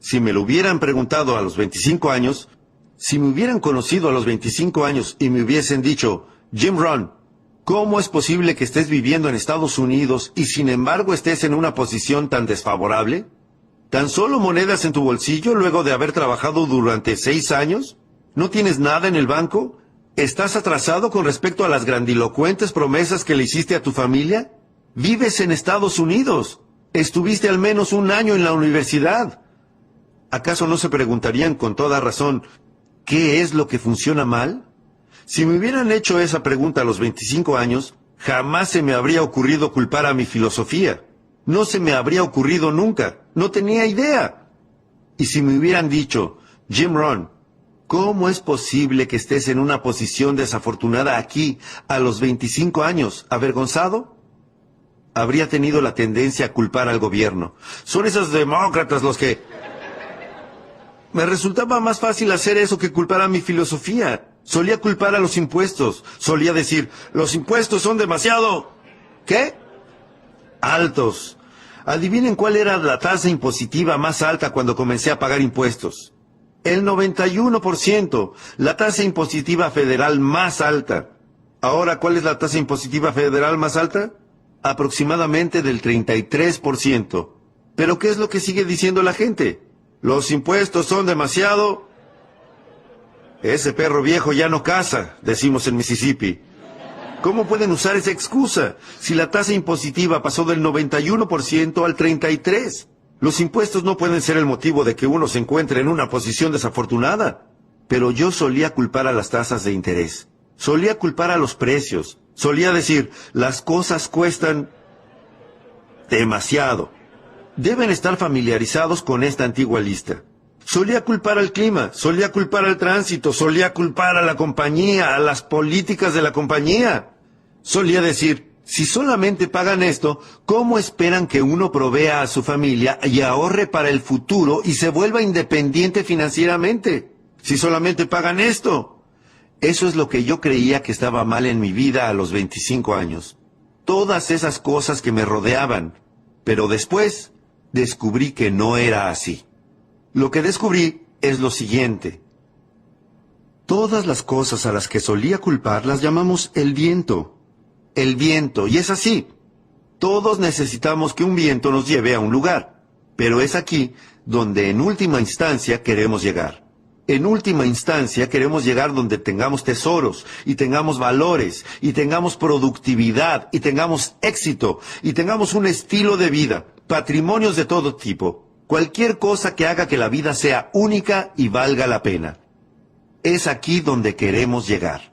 Si me lo hubieran preguntado a los 25 años, si me hubieran conocido a los 25 años y me hubiesen dicho, Jim Rohn, ¿cómo es posible que estés viviendo en Estados Unidos y sin embargo estés en una posición tan desfavorable? ¿Tan solo monedas en tu bolsillo luego de haber trabajado durante 6 años? ¿No tienes nada en el banco? ¿Estás atrasado con respecto a las grandilocuentes promesas que le hiciste a tu familia? Vives en Estados Unidos. Estuviste al menos 1 año en la universidad. ¿Acaso no se preguntarían con toda razón, ¿qué es lo que funciona mal? Si me hubieran hecho esa pregunta a los 25 años, jamás se me habría ocurrido culpar a mi filosofía. No se me habría ocurrido nunca. No tenía idea. Y si me hubieran dicho, Jim Rohn, ¿cómo es posible que estés en una posición desafortunada aquí a los 25 años, avergonzado? Habría tenido la tendencia a culpar al gobierno. Son esos demócratas los que... Me resultaba más fácil hacer eso que culpar a mi filosofía. Solía culpar a los impuestos. Solía decir, los impuestos son demasiado... ¿Qué? Altos. Adivinen cuál era la tasa impositiva más alta cuando comencé a pagar impuestos. El 91%, la tasa impositiva federal más alta. Ahora, ¿cuál es la tasa impositiva federal más alta? Aproximadamente del 33%. ¿Pero qué es lo que sigue diciendo la gente? Los impuestos son demasiado... Ese perro viejo ya no caza, decimos en Mississippi. ¿Cómo pueden usar esa excusa si la tasa impositiva pasó del 91% al 33%? Los impuestos no pueden ser el motivo de que uno se encuentre en una posición desafortunada. Pero yo solía culpar a las tasas de interés. Solía culpar a los precios. Solía decir, las cosas cuestan demasiado. Deben estar familiarizados con esta antigua lista. Solía culpar al clima, solía culpar al tránsito, solía culpar a la compañía, a las políticas de la compañía. Solía decir, si solamente pagan esto, ¿cómo esperan que uno provea a su familia y ahorre para el futuro y se vuelva independiente financieramente? Si solamente pagan esto. Eso es lo que yo creía que estaba mal en mi vida a los 25 años. Todas esas cosas que me rodeaban. Pero después descubrí que no era así. Lo que descubrí es lo siguiente. Todas las cosas a las que solía culpar las llamamos el viento. El viento, y es así. Todos necesitamos que un viento nos lleve a un lugar. Pero es aquí donde en última instancia queremos llegar. En última instancia queremos llegar donde tengamos tesoros, y tengamos valores, y tengamos productividad, y tengamos éxito, y tengamos un estilo de vida, patrimonios de todo tipo. Cualquier cosa que haga que la vida sea única y valga la pena. Es aquí donde queremos llegar.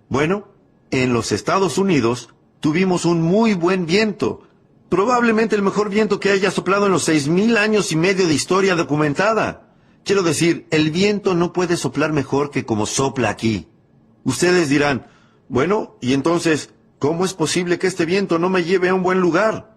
Bueno, en los Estados Unidos tuvimos un muy buen viento. Probablemente el mejor viento que haya soplado en los 6,000 años y medio de historia documentada. Quiero decir, el viento no puede soplar mejor que como sopla aquí. Ustedes dirán, bueno, y entonces, ¿cómo es posible que este viento no me lleve a un buen lugar?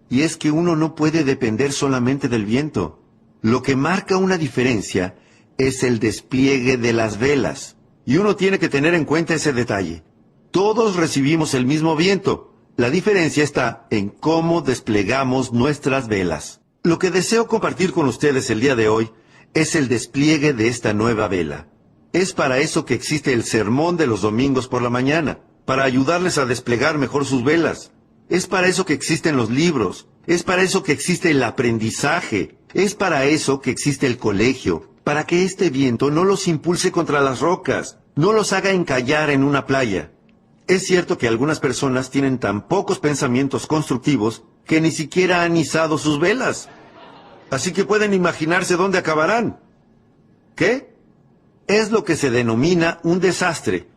Y es que uno no puede depender solamente del viento. Lo que marca una diferencia es el despliegue de las velas. Y uno tiene que tener en cuenta ese detalle. Todos recibimos el mismo viento. La diferencia está en cómo desplegamos nuestras velas. Lo que deseo compartir con ustedes el día de hoy es el despliegue de esta nueva vela. Es para eso que existe el sermón de los domingos por la mañana, para ayudarles a desplegar mejor sus velas. Es para eso que existen los libros, es para eso que existe el aprendizaje, es para eso que existe el colegio, para que este viento no los impulse contra las rocas, no los haga encallar en una playa. Es cierto que algunas personas tienen tan pocos pensamientos constructivos que ni siquiera han izado sus velas. Así que pueden imaginarse dónde acabarán. ¿Qué? Es lo que se denomina un desastre.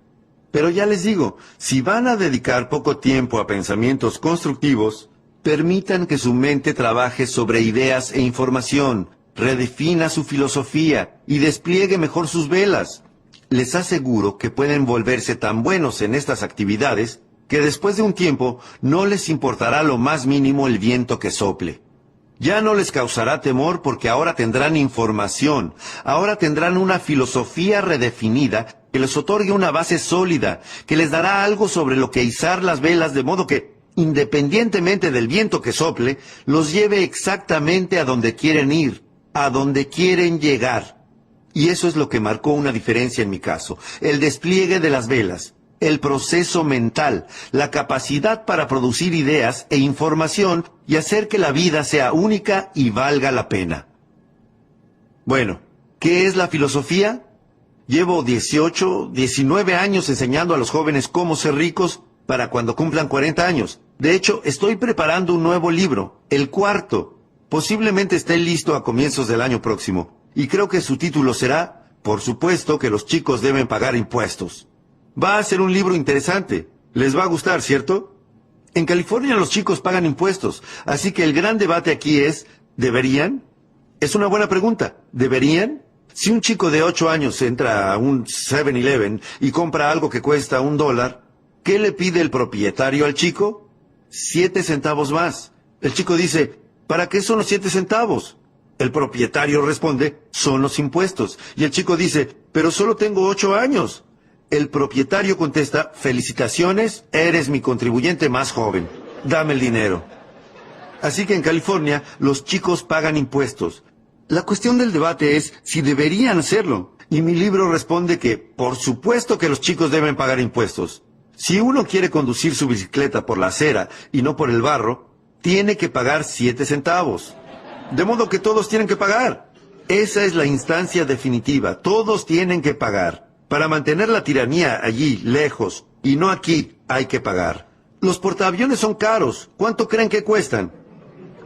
Pero ya les digo, si van a dedicar poco tiempo a pensamientos constructivos, permitan que su mente trabaje sobre ideas e información, redefina su filosofía y despliegue mejor sus velas. Les aseguro que pueden volverse tan buenos en estas actividades que después de un tiempo no les importará lo más mínimo el viento que sople. Ya no les causará temor porque ahora tendrán información, ahora tendrán una filosofía redefinida que les otorgue una base sólida, que les dará algo sobre lo que izar las velas de modo que, independientemente del viento que sople, los lleve exactamente a donde quieren ir. a donde quieren llegar. Y eso es lo que marcó una diferencia en mi caso. El despliegue de las velas, el proceso mental, la capacidad para producir ideas e información y hacer que la vida sea única y valga la pena. Bueno, ¿qué es la filosofía? Llevo 18, 19 años enseñando a los jóvenes cómo ser ricos para cuando cumplan 40 años. De hecho, estoy preparando un nuevo libro, el cuarto. Posiblemente esté listo a comienzos del año próximo. Y creo que su título será, por supuesto que los chicos deben pagar impuestos. Va a ser un libro interesante. Les va a gustar, ¿cierto? En California los chicos pagan impuestos, así que el gran debate aquí es, ¿deberían? Es una buena pregunta. ¿Deberían? Si un chico de 8 años entra a un 7-Eleven y compra algo que cuesta $1, ¿qué le pide el propietario al chico? 7 centavos más. El chico dice, ¿para qué son los 7 centavos? El propietario responde, son los impuestos. Y el chico dice, pero solo tengo 8 años. El propietario contesta, felicitaciones, eres mi contribuyente más joven. Dame el dinero. Así que en California, los chicos pagan impuestos. La cuestión del debate es si deberían hacerlo. Y mi libro responde que, por supuesto que los chicos deben pagar impuestos. Si uno quiere conducir su bicicleta por la acera y no por el barro, tiene que pagar 7 centavos. De modo que todos tienen que pagar. Esa es la instancia definitiva. Todos tienen que pagar. Para mantener la tiranía allí, lejos, y no aquí, hay que pagar. Los portaaviones son caros. ¿Cuánto creen que cuestan?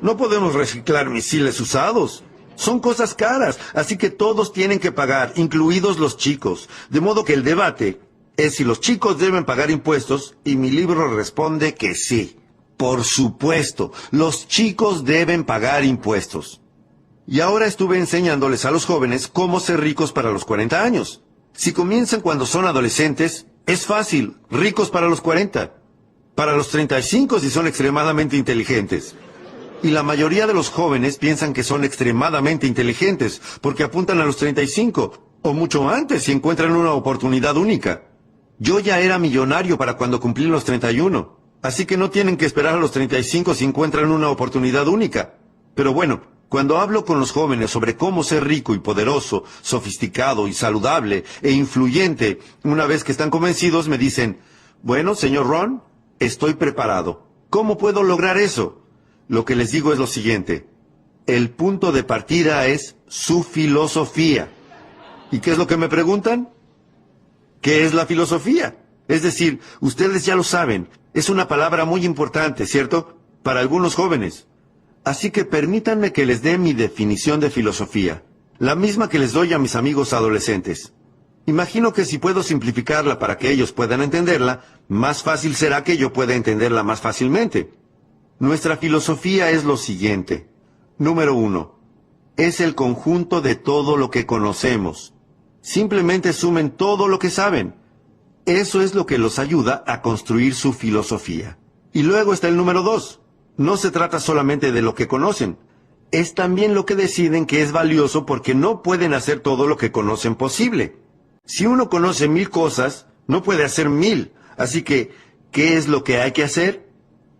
No podemos reciclar misiles usados. Son cosas caras, así que todos tienen que pagar, incluidos los chicos. De modo que el debate es si los chicos deben pagar impuestos, y mi libro responde que sí. Por supuesto, los chicos deben pagar impuestos. Y ahora estuve enseñándoles a los jóvenes cómo ser ricos para los 40 años. Si comienzan cuando son adolescentes, es fácil, ricos para los 40. Para los 35 si son extremadamente inteligentes. Y la mayoría de los jóvenes piensan que son extremadamente inteligentes, porque apuntan a los 35, o mucho antes si encuentran una oportunidad única. Yo ya era millonario para cuando cumplí los 31, así que no tienen que esperar a los 35 si encuentran una oportunidad única. Pero bueno, cuando hablo con los jóvenes sobre cómo ser rico y poderoso, sofisticado y saludable e influyente, una vez que están convencidos me dicen, bueno, señor Ron, estoy preparado. ¿Cómo puedo lograr eso? Lo que les digo es lo siguiente. El punto de partida es su filosofía. ¿Y qué es lo que me preguntan? ¿Qué es la filosofía? Es decir, ustedes ya lo saben, es una palabra muy importante, ¿cierto? Para algunos jóvenes. Así que permítanme que les dé mi definición de filosofía, la misma que les doy a mis amigos adolescentes. Imagino que si puedo simplificarla para que ellos puedan entenderla, más fácil será que yo pueda entenderla más fácilmente. Nuestra filosofía es lo siguiente. Número 1. Es el conjunto de todo lo que conocemos. Simplemente sumen todo lo que saben. Eso es lo que los ayuda a construir su filosofía. Y luego está el número 2. No se trata solamente de lo que conocen. Es también lo que deciden que es valioso porque no pueden hacer todo lo que conocen posible. Si uno conoce 1000 cosas, no puede hacer 1000. Así que, ¿qué es lo que hay que hacer?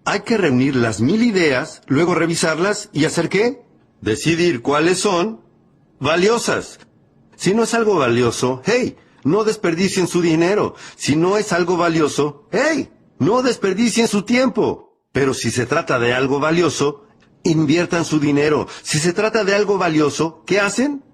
Hay que reunir las 1000 ideas, luego revisarlas y ¿hacer qué? Decidir cuáles son valiosas. Si no es algo valioso, hey, no desperdicien su dinero. Si no es algo valioso, hey, no desperdicien su tiempo. Pero si se trata de algo valioso, inviertan su dinero. Si se trata de algo valioso, ¿qué hacen?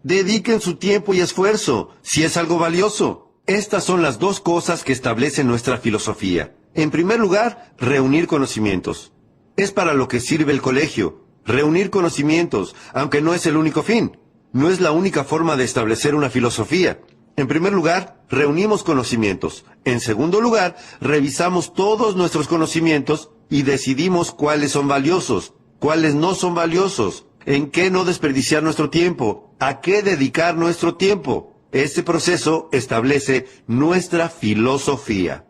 Dediquen su tiempo y esfuerzo, si es algo valioso. Estas son las dos cosas que establecen nuestra filosofía. En primer lugar, reunir conocimientos. Es para lo que sirve el colegio. Reunir conocimientos, aunque no es el único fin. No es la única forma de establecer una filosofía. En primer lugar, reunimos conocimientos. En segundo lugar, revisamos todos nuestros conocimientos y decidimos cuáles son valiosos, cuáles no son valiosos, en qué no desperdiciar nuestro tiempo, a qué dedicar nuestro tiempo. Este proceso establece nuestra filosofía.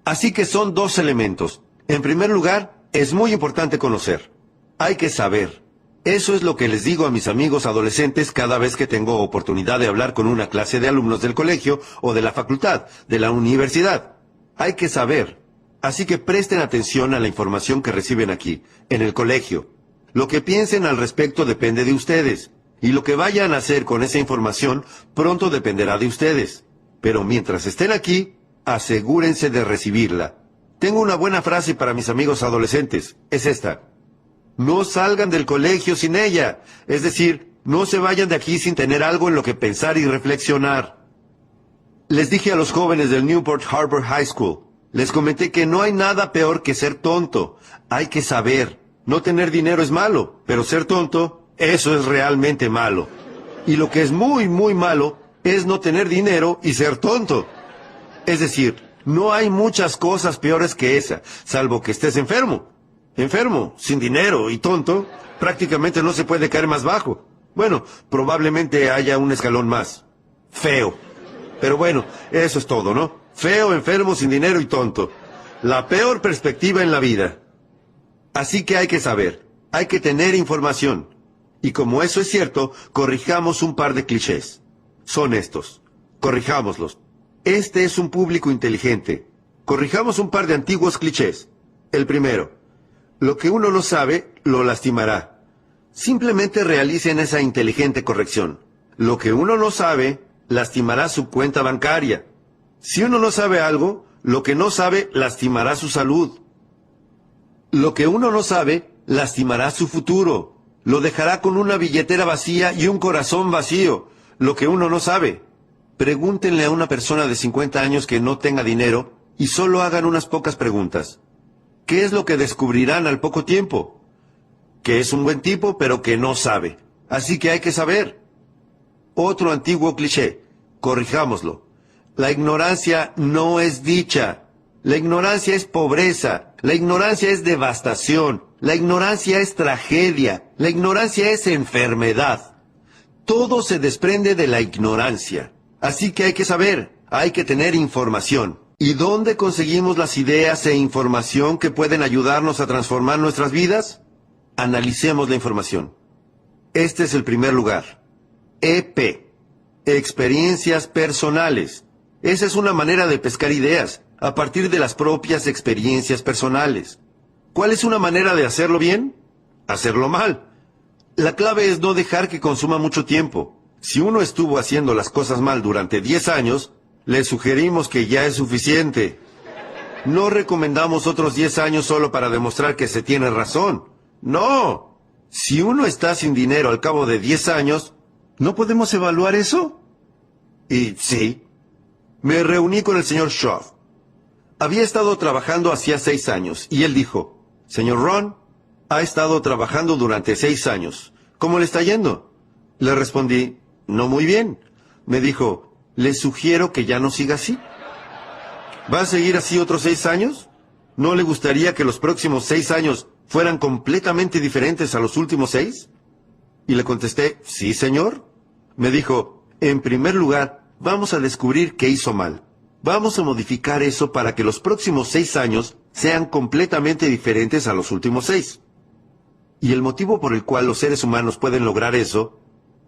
Así que son dos elementos. En primer lugar, es muy importante conocer. Hay que saber. Eso es lo que les digo a mis amigos adolescentes cada vez que tengo oportunidad de hablar con una clase de alumnos del colegio o de la facultad, de la universidad. Hay que saber. Así que presten atención a la información que reciben aquí, en el colegio. Lo que piensen al respecto depende de ustedes, y lo que vayan a hacer con esa información pronto dependerá de ustedes. Pero mientras estén aquí, asegúrense de recibirla. Tengo una buena frase para mis amigos adolescentes. Es esta: no salgan del colegio sin ella. Es decir, no se vayan de aquí sin tener algo en lo que pensar y reflexionar. Les dije a los jóvenes del Newport Harbor High School, les comenté que no hay nada peor que ser tonto. Hay que saber. No tener dinero es malo, pero ser tonto, eso es realmente malo. Y lo que es muy, muy malo es no tener dinero y ser tonto. Es decir, no hay muchas cosas peores que esa, salvo que estés enfermo. Enfermo, sin dinero y tonto, prácticamente no se puede caer más bajo. Bueno, probablemente haya un escalón más. Feo. Pero bueno, eso es todo, ¿no? Feo, enfermo, sin dinero y tonto. La peor perspectiva en la vida. Así que hay que saber, hay que tener información. Y como eso es cierto, corrijamos un par de clichés. Son estos. Corrijámoslos. Este es un público inteligente. Corrijamos un par de antiguos clichés. El primero: lo que uno no sabe, lo lastimará. Simplemente realicen esa inteligente corrección. Lo que uno no sabe, lastimará su cuenta bancaria. Si uno no sabe algo, lo que no sabe, lastimará su salud. Lo que uno no sabe, lastimará su futuro. Lo dejará con una billetera vacía y un corazón vacío. Lo que uno no sabe. Pregúntenle a una persona de 50 años que no tenga dinero y solo hagan unas pocas preguntas. ¿Qué es lo que descubrirán al poco tiempo? Que es un buen tipo, pero que no sabe. Así que hay que saber. Otro antiguo cliché. Corrijámoslo. La ignorancia no es dicha. La ignorancia es pobreza. La ignorancia es devastación. La ignorancia es tragedia. La ignorancia es enfermedad. Todo se desprende de la ignorancia. Así que hay que saber, hay que tener información. ¿Y dónde conseguimos las ideas e información que pueden ayudarnos a transformar nuestras vidas? Analicemos la información. Este es el primer lugar. EP. Experiencias personales. Esa es una manera de pescar ideas, a partir de las propias experiencias personales. ¿Cuál es una manera de hacerlo bien? Hacerlo mal. La clave es no dejar que consuma mucho tiempo. Si uno estuvo haciendo las cosas mal durante 10 años, le sugerimos que ya es suficiente. No recomendamos otros 10 años solo para demostrar que se tiene razón. No. Si uno está sin dinero al cabo de 10 años, ¿no podemos evaluar eso? Y sí. Me reuní con el señor Schoff. Había estado trabajando hacía 6 años, y él dijo: señor Ron, ha estado trabajando durante 6 años. ¿Cómo le está yendo? Le respondí: no muy bien. Me dijo: le sugiero que ya no siga así. ¿Va a seguir así otros 6 años? ¿No le gustaría que los próximos 6 años fueran completamente diferentes a los últimos 6? Y le contesté: sí, señor. Me dijo: en primer lugar, vamos a descubrir qué hizo mal. Vamos a modificar eso para que los próximos 6 años sean completamente diferentes a los últimos 6. Y el motivo por el cual los seres humanos pueden lograr eso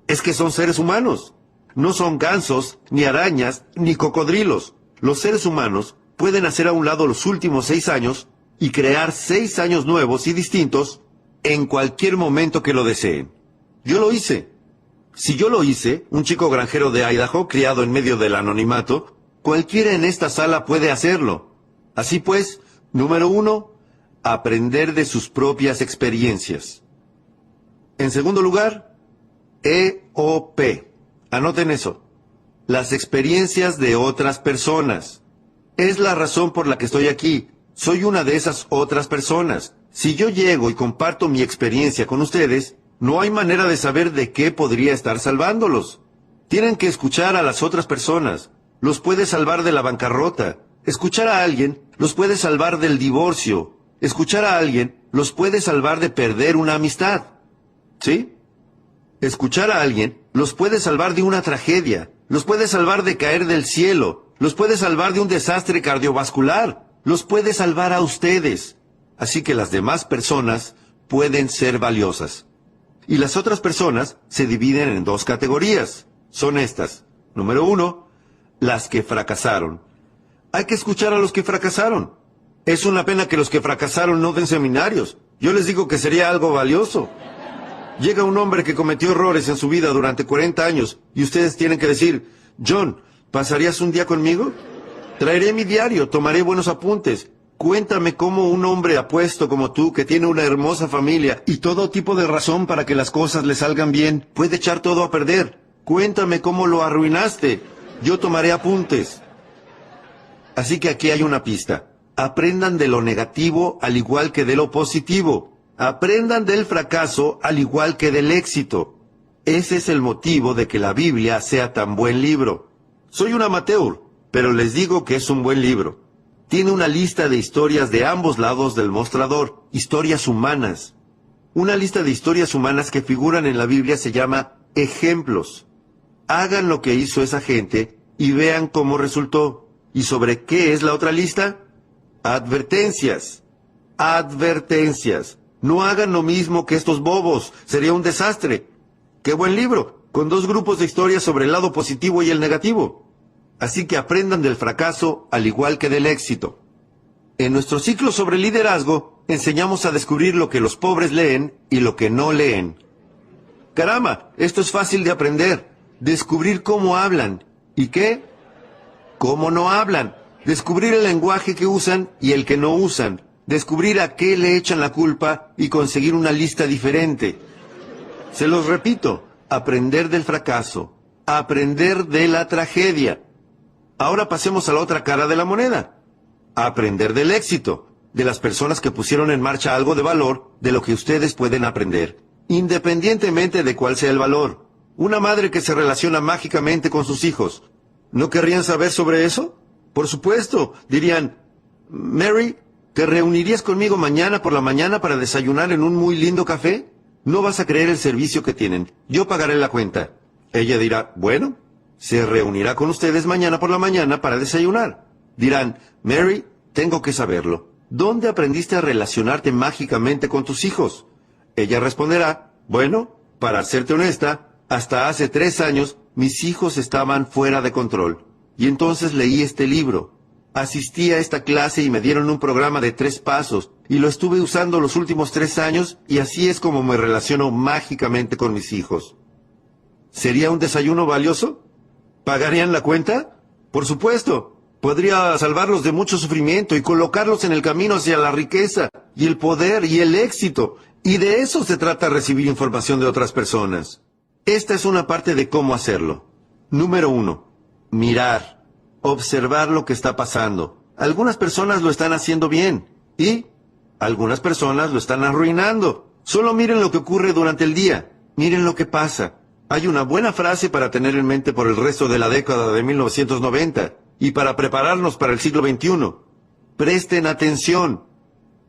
es que son seres humanos. No son gansos, ni arañas, ni cocodrilos. Los seres humanos pueden hacer a un lado los últimos 6 años y crear 6 años nuevos y distintos en cualquier momento que lo deseen. Yo lo hice. Si yo lo hice, un chico granjero de Idaho, criado en medio del anonimato, cualquiera en esta sala puede hacerlo. Así pues, número 1, aprender de sus propias experiencias. En segundo lugar, EOP. Anoten eso. Las experiencias de otras personas. Es la razón por la que estoy aquí. Soy una de esas otras personas. Si yo llego y comparto mi experiencia con ustedes, no hay manera de saber de qué podría estar salvándolos. Tienen que escuchar a las otras personas. Los puede salvar de la bancarrota. Escuchar a alguien los puede salvar del divorcio. Escuchar a alguien los puede salvar de perder una amistad. ¿Sí? Escuchar a alguien los puede salvar de una tragedia. Los puede salvar de caer del cielo. Los puede salvar de un desastre cardiovascular. Los puede salvar a ustedes. Así que las demás personas pueden ser valiosas. Y las otras personas se dividen en 2 categorías. Son estas. Número 1, las que fracasaron. Hay que escuchar a los que fracasaron. Es una pena que los que fracasaron no den seminarios. Yo les digo que sería algo valioso. Llega un hombre que cometió errores en su vida durante 40 años y ustedes tienen que decir, John, ¿pasarías un día conmigo? Traeré mi diario, tomaré buenos apuntes. Cuéntame cómo un hombre apuesto como tú, que tiene una hermosa familia y todo tipo de razón para que las cosas le salgan bien, puede echar todo a perder. Cuéntame cómo lo arruinaste. Yo tomaré apuntes. Así que aquí hay una pista. Aprendan de lo negativo al igual que de lo positivo. Aprendan del fracaso al igual que del éxito. Ese es el motivo de que la Biblia sea tan buen libro. Soy un amateur, pero les digo que es un buen libro. Tiene una lista de historias de ambos lados del mostrador, historias humanas. Una lista de historias humanas que figuran en la Biblia se llama ejemplos. Hagan lo que hizo esa gente y vean cómo resultó. ¿Y sobre qué es la otra lista? Advertencias. Advertencias. No hagan lo mismo que estos bobos. Sería un desastre. ¡Qué buen libro! Con 2 grupos de historias sobre el lado positivo y el negativo. Así que aprendan del fracaso al igual que del éxito. En nuestro ciclo sobre liderazgo, enseñamos a descubrir lo que los pobres leen y lo que no leen. Caramba, esto es fácil de aprender. Descubrir cómo hablan. ¿Y qué? Cómo no hablan. Descubrir el lenguaje que usan y el que no usan. Descubrir a qué le echan la culpa y conseguir una lista diferente. Se los repito, aprender del fracaso, aprender de la tragedia. Ahora pasemos a la otra cara de la moneda. Aprender del éxito, de las personas que pusieron en marcha algo de valor, de lo que ustedes pueden aprender, independientemente de cuál sea el valor. Una madre que se relaciona mágicamente con sus hijos. ¿No querrían saber sobre eso? Por supuesto, dirían, Mary, ¿te reunirías conmigo mañana por la mañana para desayunar en un muy lindo café? No vas a creer el servicio que tienen. Yo pagaré la cuenta. Ella dirá, bueno, se reunirá con ustedes mañana por la mañana para desayunar. Dirán, Mary, tengo que saberlo. ¿Dónde aprendiste a relacionarte mágicamente con tus hijos? Ella responderá, bueno, para serte honesta, hasta hace 3 años mis hijos estaban fuera de control. Y entonces leí este libro. Asistí a esta clase y me dieron un programa de 3 pasos, y lo estuve usando los últimos 3 años, y así es como me relaciono mágicamente con mis hijos. ¿Sería un desayuno valioso? ¿Pagarían la cuenta? Por supuesto. Podría salvarlos de mucho sufrimiento y colocarlos en el camino hacia la riqueza, y el poder, y el éxito. Y de eso se trata recibir información de otras personas. Esta es una parte de cómo hacerlo. Número 1. Mirar. Observar lo que está pasando. Algunas personas lo están haciendo bien. Y algunas personas lo están arruinando. Solo miren lo que ocurre durante el día. Miren lo que pasa. Hay una buena frase para tener en mente por el resto de la década de 1990 y para prepararnos para el siglo XXI. Presten atención.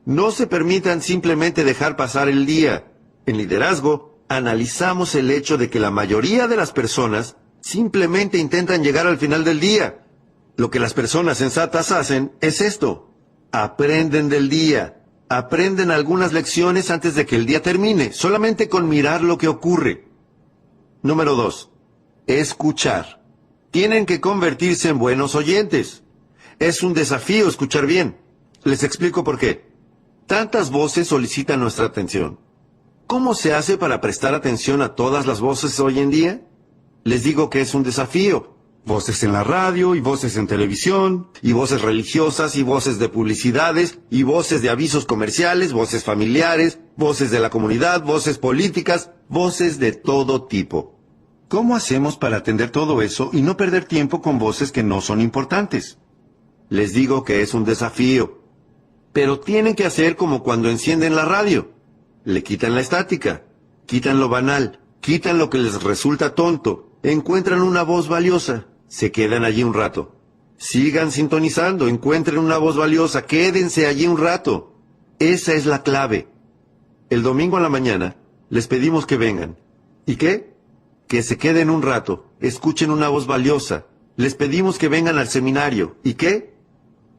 No se permitan simplemente dejar pasar el día. En liderazgo, analizamos el hecho de que la mayoría de las personas simplemente intentan llegar al final del día. Lo que las personas sensatas hacen es esto. Aprenden del día. Aprenden algunas lecciones antes de que el día termine, solamente con mirar lo que ocurre. Número 2. Escuchar. Tienen que convertirse en buenos oyentes. Es un desafío escuchar bien. Les explico por qué. Tantas voces solicitan nuestra atención. ¿Cómo se hace para prestar atención a todas las voces hoy en día? Les digo que es un desafío. Voces en la radio, y voces en televisión, y voces religiosas, y voces de publicidades, y voces de avisos comerciales, voces familiares, voces de la comunidad, voces políticas, voces de todo tipo. ¿Cómo hacemos para atender todo eso y no perder tiempo con voces que no son importantes? Les digo que es un desafío. Pero tienen que hacer como cuando encienden la radio. Le quitan la estática, quitan lo banal, quitan lo que les resulta tonto, encuentran una voz valiosa, se quedan allí un rato. Sigan sintonizando, encuentren una voz valiosa, quédense allí un rato. Esa es la clave. El domingo a la mañana les pedimos que vengan. ¿Y qué? Que se queden un rato, escuchen una voz valiosa. Les pedimos que vengan al seminario. ¿Y qué?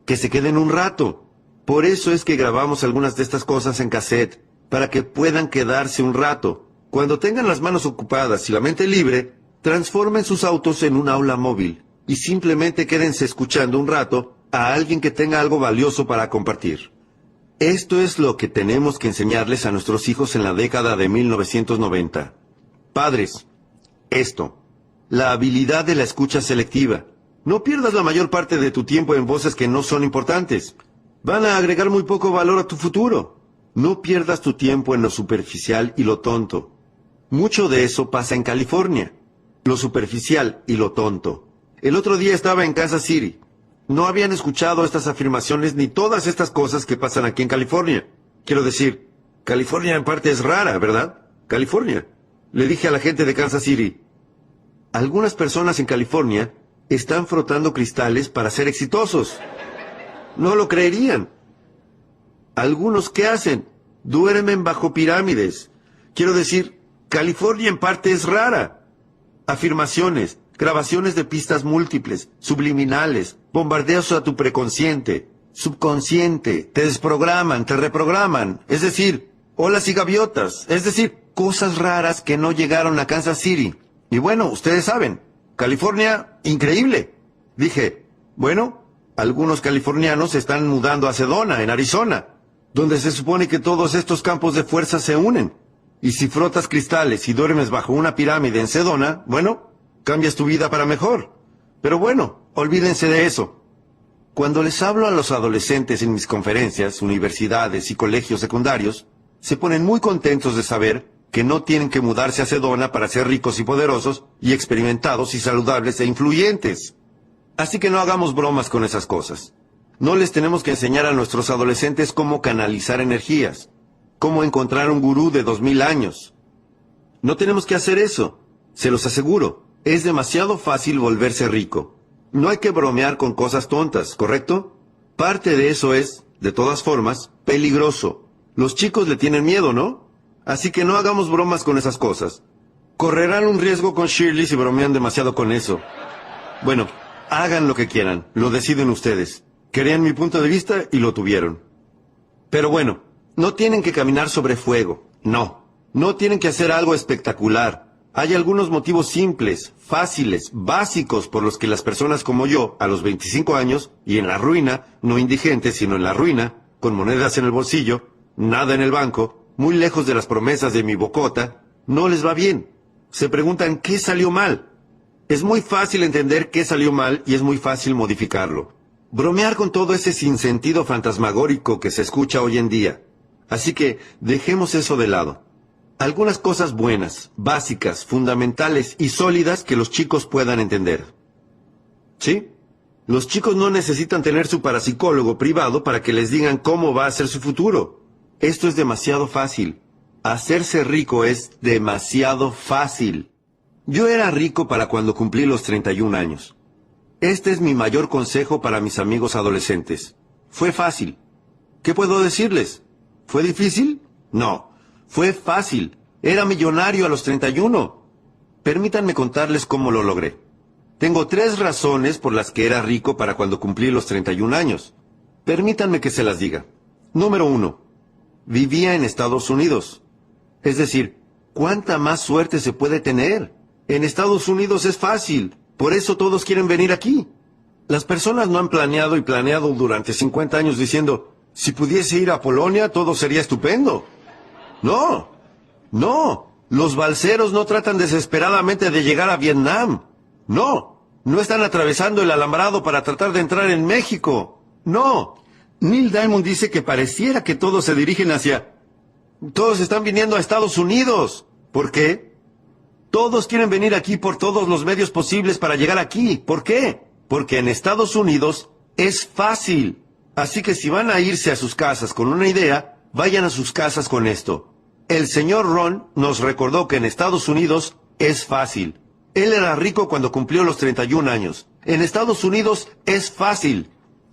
Que se queden un rato. Por eso es que grabamos algunas de estas cosas en cassette, para que puedan quedarse un rato. Cuando tengan las manos ocupadas y la mente libre, transformen sus autos en un aula móvil y simplemente quédense escuchando un rato a alguien que tenga algo valioso para compartir. Esto es lo que tenemos que enseñarles a nuestros hijos en la década de 1990. Padres, esto, la habilidad de la escucha selectiva. No pierdas la mayor parte de tu tiempo en voces que no son importantes. Van a agregar muy poco valor a tu futuro. No pierdas tu tiempo en lo superficial y lo tonto. Mucho de eso pasa en California. Lo superficial y lo tonto. El otro día estaba en Kansas City. No habían escuchado estas afirmaciones ni todas estas cosas que pasan aquí en California. Quiero decir, California en parte es rara, ¿verdad? California. Le dije a la gente de Kansas City, algunas personas en California están frotando cristales para ser exitosos. No lo creerían. Algunos, ¿qué hacen? Duermen bajo pirámides. Quiero decir, California en parte es rara. Afirmaciones, grabaciones de pistas múltiples, subliminales, bombardeos a tu preconsciente, subconsciente, te desprograman, te reprograman, es decir, olas y gaviotas, es decir, cosas raras que no llegaron a Kansas City. Y bueno, ustedes saben, California, increíble. Dije, bueno, algunos californianos se están mudando a Sedona, en Arizona, donde se supone que todos estos campos de fuerza se unen. Y si frotas cristales y duermes bajo una pirámide en Sedona, bueno, cambias tu vida para mejor. Pero bueno, olvídense de eso. Cuando les hablo a los adolescentes en mis conferencias, universidades y colegios secundarios, se ponen muy contentos de saber que no tienen que mudarse a Sedona para ser ricos y poderosos, y experimentados y saludables e influyentes. Así que no hagamos bromas con esas cosas. No les tenemos que enseñar a nuestros adolescentes cómo canalizar energías, cómo encontrar un gurú de 2000 años. No tenemos que hacer eso, se los aseguro. Es demasiado fácil volverse rico. No hay que bromear con cosas tontas, ¿correcto? Parte de eso es, de todas formas, peligroso. Los chicos le tienen miedo, ¿no? Así que no hagamos bromas con esas cosas. Correrán un riesgo con Shirley si bromean demasiado con eso. Bueno, hagan lo que quieran, lo deciden ustedes. Querían mi punto de vista y lo tuvieron. Pero bueno, no tienen que caminar sobre fuego, no. No tienen que hacer algo espectacular. Hay algunos motivos simples, fáciles, básicos por los que las personas como yo, a los 25 años, y en la ruina, no indigente, sino en la ruina, con monedas en el bolsillo, nada en el banco, muy lejos de las promesas de mi bocota, no les va bien. Se preguntan qué salió mal. Es muy fácil entender qué salió mal y es muy fácil modificarlo. Bromear con todo ese sinsentido fantasmagórico que se escucha hoy en día. Así que dejemos eso de lado. Algunas cosas buenas, básicas, fundamentales y sólidas que los chicos puedan entender. ¿Sí? Los chicos no necesitan tener su parapsicólogo privado para que les digan cómo va a ser su futuro. Esto es demasiado fácil. Hacerse rico es demasiado fácil. Yo era rico para cuando cumplí los 31 años. Este es mi mayor consejo para mis amigos adolescentes. Fue fácil. ¿Qué puedo decirles? ¿Fue difícil? No. Fue fácil. Era millonario a los 31. Permítanme contarles cómo lo logré. Tengo 3 razones por las que era rico para cuando cumplí los 31 años. Permítanme que se las diga. Número 1. Vivía en Estados Unidos. Es decir, ¿cuánta más suerte se puede tener? En Estados Unidos es fácil. Por eso todos quieren venir aquí. Las personas no han planeado y planeado durante 50 años diciendo, si pudiese ir a Polonia todo sería estupendo. No, no. Los balseros no tratan desesperadamente de llegar a Vietnam. No, no están atravesando el alambrado para tratar de entrar en México. No. Neil Diamond dice que pareciera que todos se dirigen hacia... Todos están viniendo a Estados Unidos. ¿Por qué? Todos quieren venir aquí por todos los medios posibles para llegar aquí. ¿Por qué? Porque en Estados Unidos es fácil. Así que si van a irse a sus casas con una idea, vayan a sus casas con esto. El señor Ron nos recordó que en Estados Unidos es fácil. Él era rico cuando cumplió los 31 años. En Estados Unidos es fácil.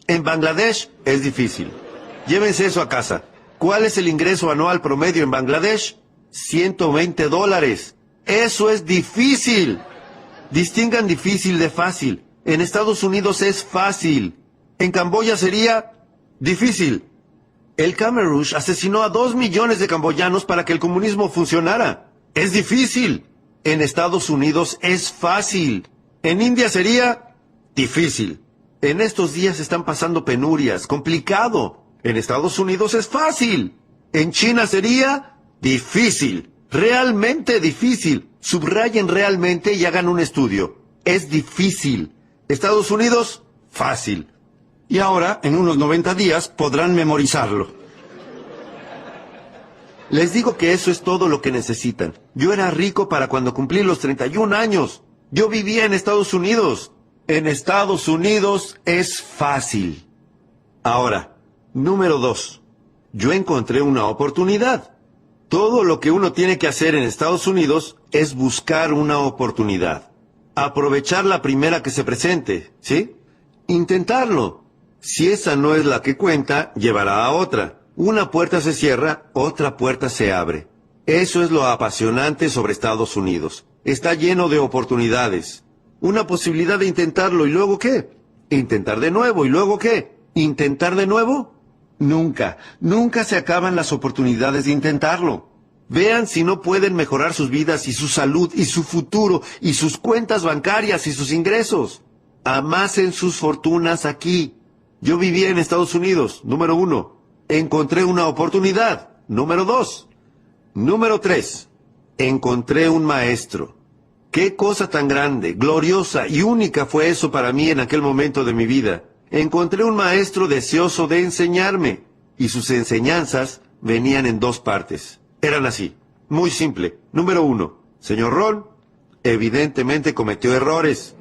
En Bangladesh es difícil. Llévense eso a casa. ¿Cuál es el ingreso anual promedio en Bangladesh? $120. Eso es difícil. Distingan difícil de fácil. En Estados Unidos es fácil. En Camboya sería difícil. El Khmer Rouge asesinó a 2 millones de camboyanos para que el comunismo funcionara. Es difícil. En Estados Unidos es fácil. En India sería difícil. En estos días están pasando penurias, complicado. En Estados Unidos es fácil. En China sería difícil. Realmente difícil. Subrayen realmente y hagan un estudio. Es difícil. Estados Unidos, fácil. Y ahora, en unos 90 días, podrán memorizarlo. Les digo que eso es todo lo que necesitan. Yo era rico para cuando cumplí los 31 años. Yo vivía en Estados Unidos. En Estados Unidos es fácil. Ahora, número 2. Yo encontré una oportunidad. Todo lo que uno tiene que hacer en Estados Unidos es buscar una oportunidad. Aprovechar la primera que se presente, ¿sí? Intentarlo. Si esa no es la que cuenta, llevará a otra. Una puerta se cierra, otra puerta se abre. Eso es lo apasionante sobre Estados Unidos. Está lleno de oportunidades. Una posibilidad de intentarlo, ¿y luego qué? Intentar de nuevo, ¿y luego qué? ¿Intentar de nuevo? Nunca se acaban las oportunidades de intentarlo. Vean si no pueden mejorar sus vidas y su salud y su futuro y sus cuentas bancarias y sus ingresos. Amasen sus fortunas aquí. Yo vivía en Estados Unidos, número 1. Encontré una oportunidad, número 2. Número 3. Encontré un maestro. Qué cosa tan grande, gloriosa y única fue eso para mí en aquel momento de mi vida. Encontré un maestro deseoso de enseñarme, y sus enseñanzas venían en 2 partes. Eran así, muy simple. Número 1, señor Ron, evidentemente cometió errores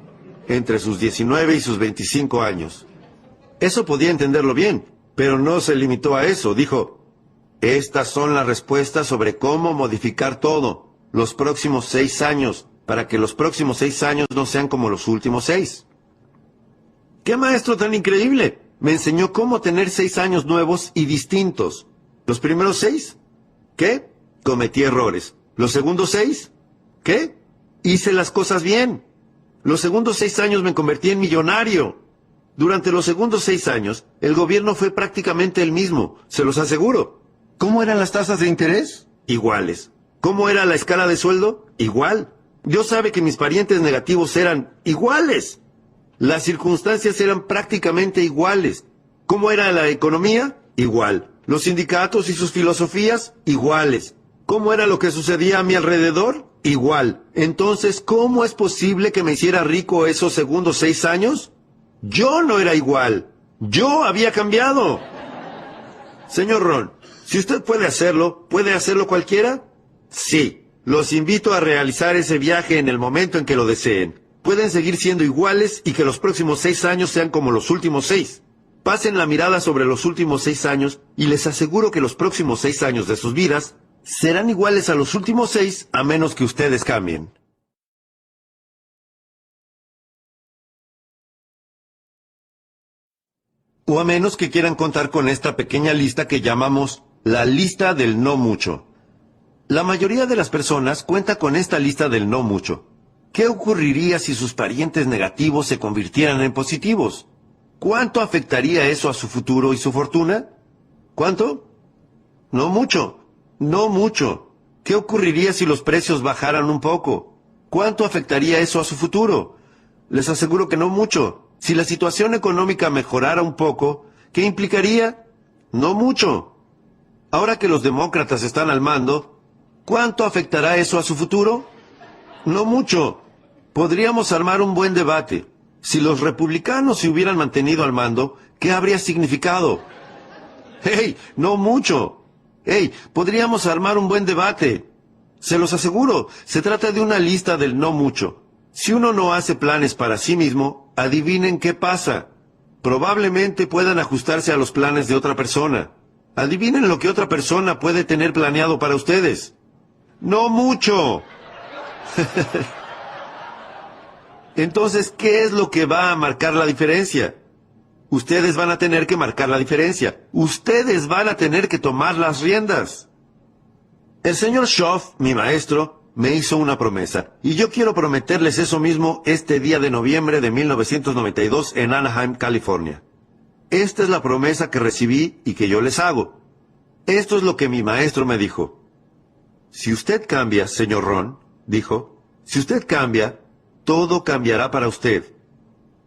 entre sus 19 y sus 25 años. Eso podía entenderlo bien, pero no se limitó a eso. Dijo, estas son las respuestas sobre cómo modificar todo los próximos 6 años, para que los próximos 6 años no sean como los últimos 6. ¡Qué maestro tan increíble! Me enseñó cómo tener 6 años nuevos y distintos. ¿Los primeros 6? ¿Qué? Cometí errores. ¿Los segundos 6? ¿Qué? Hice las cosas bien. Los segundos 6 años me convertí en millonario. Durante los segundos 6 años, el gobierno fue prácticamente el mismo, se los aseguro. ¿Cómo eran las tasas de interés? Iguales. ¿Cómo era la escala de sueldo? Igual. Dios sabe que mis parientes negativos eran iguales. Las circunstancias eran prácticamente iguales. ¿Cómo era la economía? Igual. Los sindicatos y sus filosofías? Iguales. ¿Cómo era lo que sucedía a mi alrededor? Igual. Entonces, ¿cómo es posible que me hiciera rico esos segundos 6 años? Yo no era igual. Yo había cambiado. Señor Ron, si usted ¿puede hacerlo cualquiera? Sí. Los invito a realizar ese viaje en el momento en que lo deseen. Pueden seguir siendo iguales y que los próximos 6 años sean como los últimos 6. Pasen la mirada sobre los últimos 6 años y les aseguro que los próximos 6 años de sus vidas serán iguales a los últimos 6 a menos que ustedes cambien. O a menos que quieran contar con esta pequeña lista que llamamos la lista del no mucho. La mayoría de las personas cuenta con esta lista del no mucho. ¿Qué ocurriría si sus parientes negativos se convirtieran en positivos? ¿Cuánto afectaría eso a su futuro y su fortuna? ¿Cuánto? No mucho. No mucho. ¿Qué ocurriría si los precios bajaran un poco? ¿Cuánto afectaría eso a su futuro? Les aseguro que no mucho. Si la situación económica mejorara un poco, ¿qué implicaría? No mucho. Ahora que los demócratas están al mando, ¿cuánto afectará eso a su futuro? No mucho. Podríamos armar un buen debate. Si los republicanos se hubieran mantenido al mando, ¿qué habría significado? ¡Hey! No mucho. ¡Hey! Podríamos armar un buen debate. Se los aseguro, se trata de una lista del no mucho. Si uno no hace planes para sí mismo, adivinen qué pasa. Probablemente puedan ajustarse a los planes de otra persona. Adivinen lo que otra persona puede tener planeado para ustedes. ¡No mucho! Entonces, ¿qué es lo que va a marcar la diferencia? Ustedes van a tener que marcar la diferencia. Ustedes van a tener que tomar las riendas. El señor Schoff, mi maestro, me hizo una promesa. Y yo quiero prometerles eso mismo este día de noviembre de 1992 en Anaheim, California. Esta es la promesa que recibí y que yo les hago. Esto es lo que mi maestro me dijo. Si usted cambia, señor Ron, dijo, si usted cambia, todo cambiará para usted.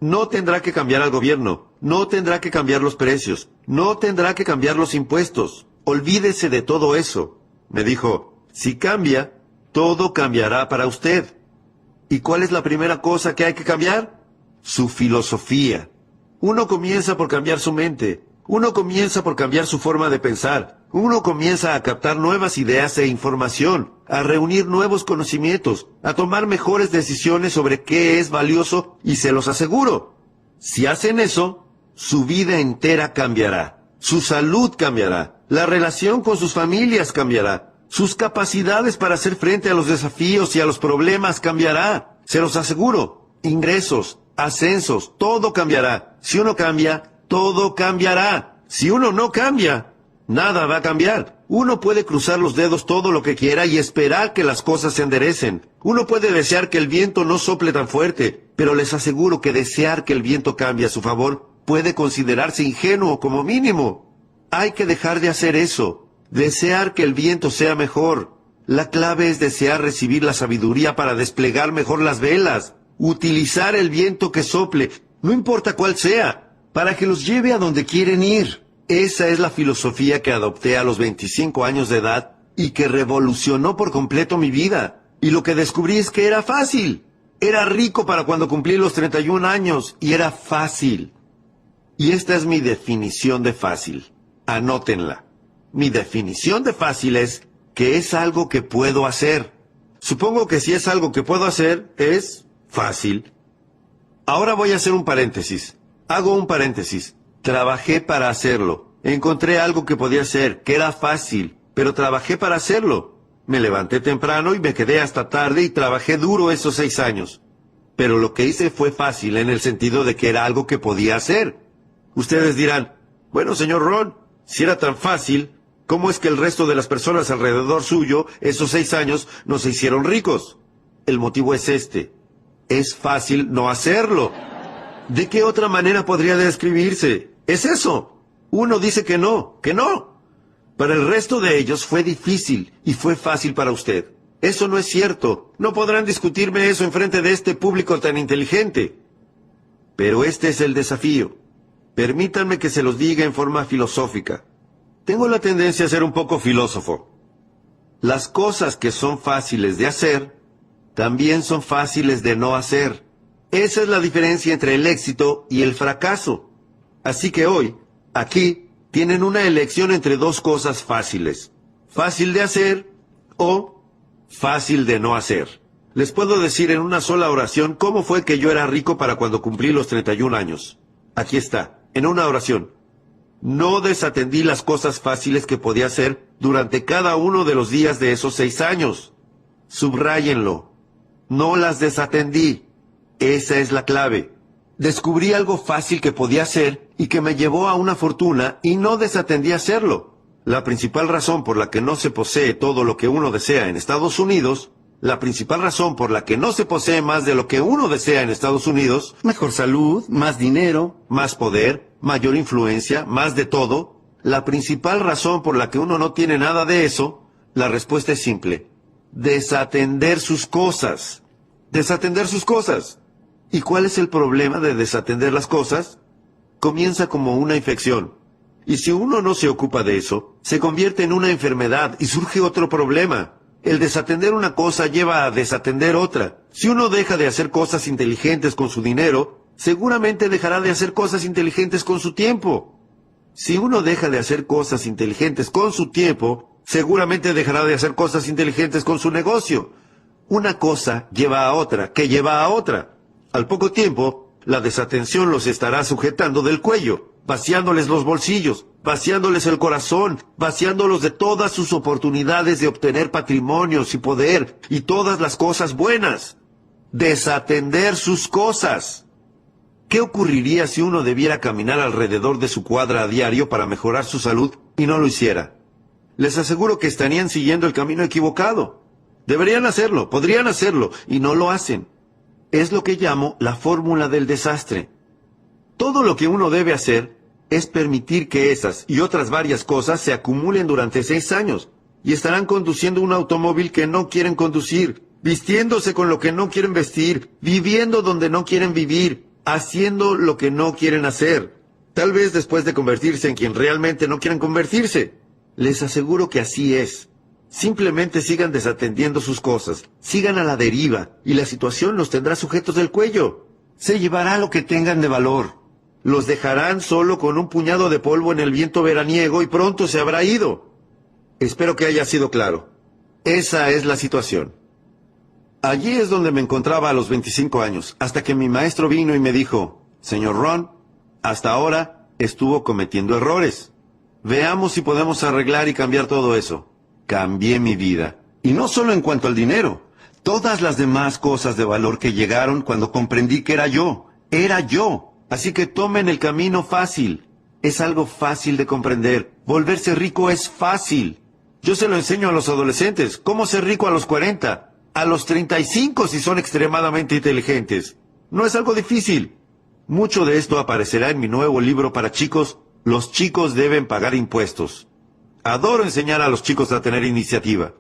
No tendrá que cambiar al gobierno. No tendrá que cambiar los precios. No tendrá que cambiar los impuestos. Olvídese de todo eso. Me dijo, si cambia, todo cambiará para usted. ¿Y cuál es la primera cosa que hay que cambiar? Su filosofía. Uno comienza por cambiar su mente. Uno comienza por cambiar su forma de pensar. Uno comienza a captar nuevas ideas e información, a reunir nuevos conocimientos, a tomar mejores decisiones sobre qué es valioso, y se los aseguro, si hacen eso, su vida entera cambiará. Su salud cambiará. La relación con sus familias cambiará. Sus capacidades para hacer frente a los desafíos y a los problemas cambiará. Se los aseguro. Ingresos, ascensos, todo cambiará. Si uno cambia, todo cambiará. Si uno no cambia, nada va a cambiar. Uno puede cruzar los dedos todo lo que quiera y esperar que las cosas se enderecen. Uno puede desear que el viento no sople tan fuerte, pero les aseguro que desear que el viento cambie a su favor puede considerarse ingenuo como mínimo. Hay que dejar de hacer eso. Desear que el viento sea mejor. La clave es desear recibir la sabiduría para desplegar mejor las velas. Utilizar el viento que sople, no importa cuál sea, para que los lleve a donde quieren ir. Esa es la filosofía que adopté a los 25 años de edad y que revolucionó por completo mi vida. Y lo que descubrí es que era fácil. Era rico para cuando cumplí los 31 años y era fácil. Y esta es mi definición de fácil. Anótenla. Mi definición de fácil es que es algo que puedo hacer. Supongo que si es algo que puedo hacer, es fácil. Ahora voy a hacer un paréntesis. Hago un paréntesis. Trabajé para hacerlo. Encontré algo que podía hacer, que era fácil, pero trabajé para hacerlo. Me levanté temprano y me quedé hasta tarde y trabajé duro esos 6 años. Pero lo que hice fue fácil en el sentido de que era algo que podía hacer. Ustedes dirán, bueno, señor Ron, si era tan fácil, ¿cómo es que el resto de las personas alrededor suyo, esos 6 años, no se hicieron ricos? El motivo es este. Es fácil no hacerlo. ¿De qué otra manera podría describirse? Es eso. Uno dice que no, que no. Para el resto de ellos fue difícil y fue fácil para usted. Eso no es cierto. No podrán discutirme eso enfrente de este público tan inteligente. Pero este es el desafío. Permítanme que se los diga en forma filosófica. Tengo la tendencia a ser un poco filósofo. Las cosas que son fáciles de hacer, también son fáciles de no hacer. Esa es la diferencia entre el éxito y el fracaso. Así que hoy, aquí, tienen una elección entre dos cosas fáciles. Fácil de hacer o fácil de no hacer. Les puedo decir en una sola oración cómo fue que yo era rico para cuando cumplí los 31 años. Aquí está, en una oración. No desatendí las cosas fáciles que podía hacer durante cada uno de los días de esos 6 años. Subráyenlo. No las desatendí. Esa es la clave. Descubrí algo fácil que podía hacer y que me llevó a una fortuna y no desatendí a hacerlo. La principal razón por la que no se posee todo lo que uno desea en Estados Unidos, la principal razón por la que no se posee más de lo que uno desea en Estados Unidos, Mejor salud, más dinero. más poder, mayor influencia, más de todo, la principal razón por la que uno no tiene nada de eso, la respuesta es simple. Desatender sus cosas. Desatender sus cosas. ¿Y cuál es el problema de desatender las cosas? Comienza como una infección. Y si uno no se ocupa de eso, se convierte en una enfermedad y surge otro problema. El desatender una cosa lleva a desatender otra. Si uno deja de hacer cosas inteligentes con su dinero, seguramente dejará de hacer cosas inteligentes con su tiempo. Si uno deja de hacer cosas inteligentes con su tiempo, seguramente dejará de hacer cosas inteligentes con su negocio. Una cosa lleva a otra, que lleva a otra. Al poco tiempo, la desatención los estará sujetando del cuello, vaciándoles los bolsillos, vaciándoles el corazón, vaciándolos de todas sus oportunidades de obtener patrimonios y poder y todas las cosas buenas. Desatender sus cosas. ¿Qué ocurriría si uno debiera caminar alrededor de su cuadra a diario para mejorar su salud y no lo hiciera? Les aseguro que estarían siguiendo el camino equivocado. Deberían hacerlo, podrían hacerlo, y no lo hacen. Es lo que llamo la fórmula del desastre. Todo lo que uno debe hacer es permitir que esas y otras varias cosas se acumulen durante 6 años, y estarán conduciendo un automóvil que no quieren conducir, vistiéndose con lo que no quieren vestir, viviendo donde no quieren vivir, haciendo lo que no quieren hacer. Tal vez después de convertirse en quien realmente no quieren convertirse. Les aseguro que así es. Simplemente sigan desatendiendo sus cosas, sigan a la deriva, y la situación los tendrá sujetos del cuello. Se llevará lo que tengan de valor. Los dejarán solo con un puñado de polvo en el viento veraniego y pronto se habrá ido. Espero que haya sido claro. Esa es la situación. Allí es donde me encontraba a los 25 años, hasta que mi maestro vino y me dijo, señor Ron, hasta ahora estuvo cometiendo errores. Veamos si podemos arreglar y cambiar todo eso. Cambié mi vida. Y no solo en cuanto al dinero. Todas las demás cosas de valor que llegaron cuando comprendí que era yo. Era yo. Así que tomen el camino fácil. Es algo fácil de comprender. Volverse rico es fácil. Yo se lo enseño a los adolescentes. ¿Cómo ser rico a los 40? A los 35 si son extremadamente inteligentes. No es algo difícil. Mucho de esto aparecerá en mi nuevo libro para chicos. Los chicos deben pagar impuestos. Adoro enseñar a los chicos a tener iniciativa.